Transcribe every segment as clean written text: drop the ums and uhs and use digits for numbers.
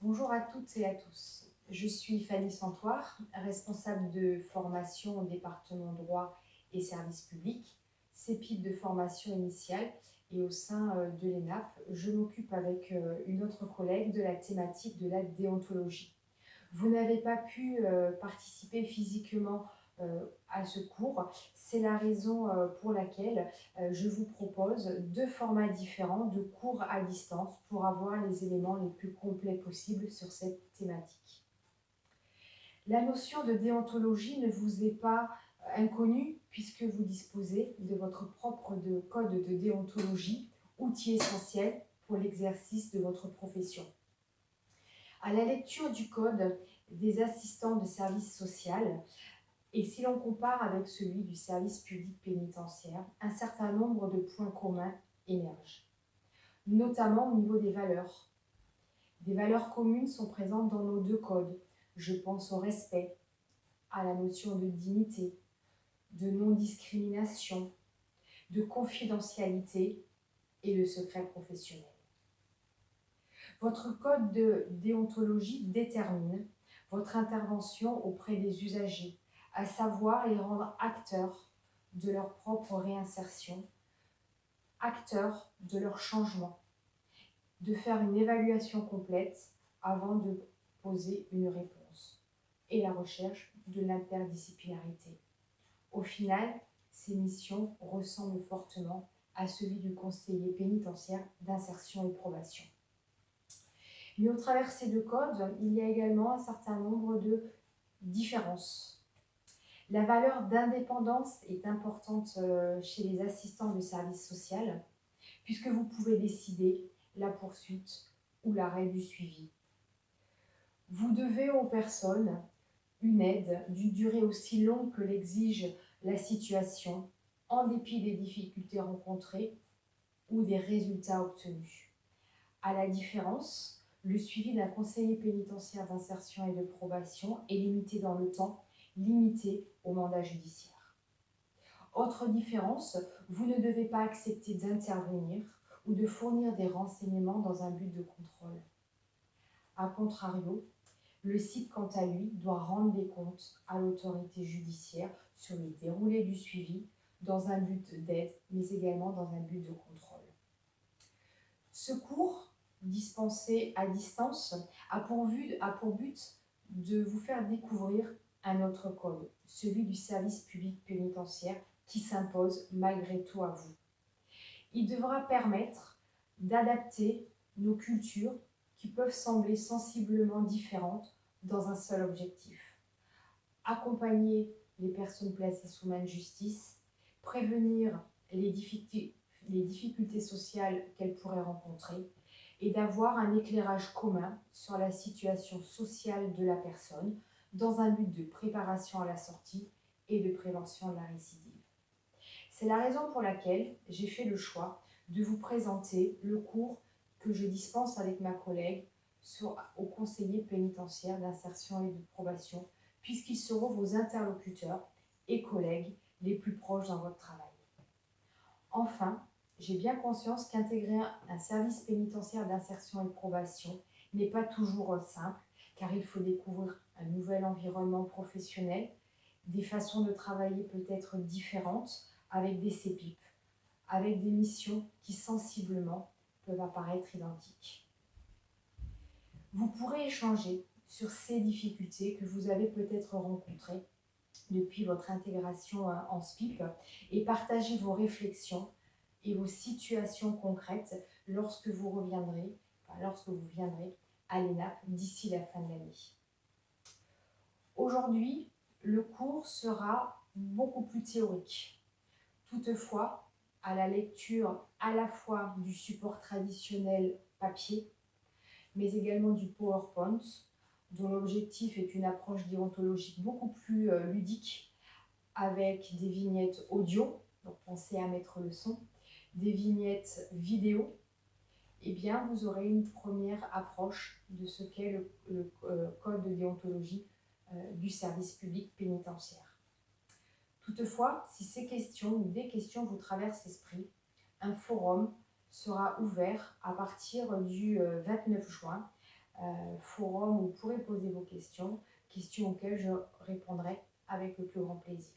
Bonjour à toutes et à tous. Je suis Fanny Santoire, responsable de formation au département droit et services publics, CEPIP de formation initiale et au sein de l'ENAP, je m'occupe avec une autre collègue de la thématique de la déontologie. Vous n'avez pas pu participer physiquement à ce cours. C'est la raison pour laquelle je vous propose deux formats différents de cours à distance pour avoir les éléments les plus complets possibles sur cette thématique. La notion de déontologie ne vous est pas inconnue puisque vous disposez de votre propre code de déontologie, outil essentiel pour l'exercice de votre profession. À la lecture du code des assistants de service social, et si l'on compare avec celui du service public pénitentiaire, un certain nombre de points communs émergent, notamment au niveau des valeurs. Des valeurs communes sont présentes dans nos deux codes. Je pense au respect, à la notion de dignité, de non-discrimination, de confidentialité et de secret professionnel. Votre code de déontologie détermine votre intervention auprès des usagers, à savoir les rendre acteurs de leur propre réinsertion, acteurs de leur changement, de faire une évaluation complète avant de poser une réponse et la recherche de l'interdisciplinarité. Au final, ces missions ressemblent fortement à celui du conseiller pénitentiaire d'insertion et probation. Mais au travers de ces deux codes, il y a également un certain nombre de différences. La valeur d'indépendance est importante chez les assistants de service social, puisque vous pouvez décider la poursuite ou l'arrêt du suivi. Vous devez aux personnes une aide d'une durée aussi longue que l'exige la situation, en dépit des difficultés rencontrées ou des résultats obtenus. À la différence, le suivi d'un conseiller pénitentiaire d'insertion et de probation est limité dans le temps, limité au mandat judiciaire. Autre différence, vous ne devez pas accepter d'intervenir ou de fournir des renseignements dans un but de contrôle. A contrario, le site, quant à lui, doit rendre des comptes à l'autorité judiciaire sur le déroulé du suivi dans un but d'aide, mais également dans un but de contrôle. Ce cours, dispensé à distance, a pour but de vous faire découvrir un autre code, celui du service public pénitentiaire, qui s'impose malgré tout à vous. Il devra permettre d'adapter nos cultures qui peuvent sembler sensiblement différentes dans un seul objectif. Accompagner les personnes placées sous main de justice, prévenir les difficultés sociales qu'elles pourraient rencontrer et d'avoir un éclairage commun sur la situation sociale de la personne dans un but de préparation à la sortie et de prévention de la récidive. C'est la raison pour laquelle j'ai fait le choix de vous présenter le cours que je dispense avec ma collègue aux conseillers pénitentiaires d'insertion et de probation, puisqu'ils seront vos interlocuteurs et collègues les plus proches dans votre travail. Enfin, j'ai bien conscience qu'intégrer un service pénitentiaire d'insertion et de probation n'est pas toujours simple, car il faut découvrir un nouvel environnement professionnel, des façons de travailler peut-être différentes, avec des CEPIP, avec des missions qui sensiblement peuvent apparaître identiques. Vous pourrez échanger sur ces difficultés que vous avez peut-être rencontrées depuis votre intégration en SPIP et partager vos réflexions et vos situations concrètes lorsque vous viendrez à l'ENAP d'ici la fin de l'année. Aujourd'hui, le cours sera beaucoup plus théorique. Toutefois, à la lecture à la fois du support traditionnel papier, mais également du PowerPoint, dont l'objectif est une approche déontologique beaucoup plus ludique, avec des vignettes audio, donc pensez à mettre le son, des vignettes vidéo, eh bien vous aurez une première approche de ce qu'est le code de déontologie du service public pénitentiaire. Toutefois, si ces questions ou des questions vous traversent l'esprit, un forum sera ouvert à partir du 29 juin forum où vous pourrez poser vos questions, questions auxquelles je répondrai avec le plus grand plaisir.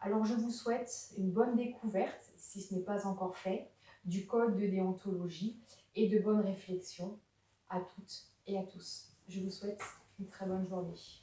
Alors je vous souhaite une bonne découverte, si ce n'est pas encore fait, du code de déontologie et de bonnes réflexions à toutes et à tous. Je vous souhaite une très bonne journée.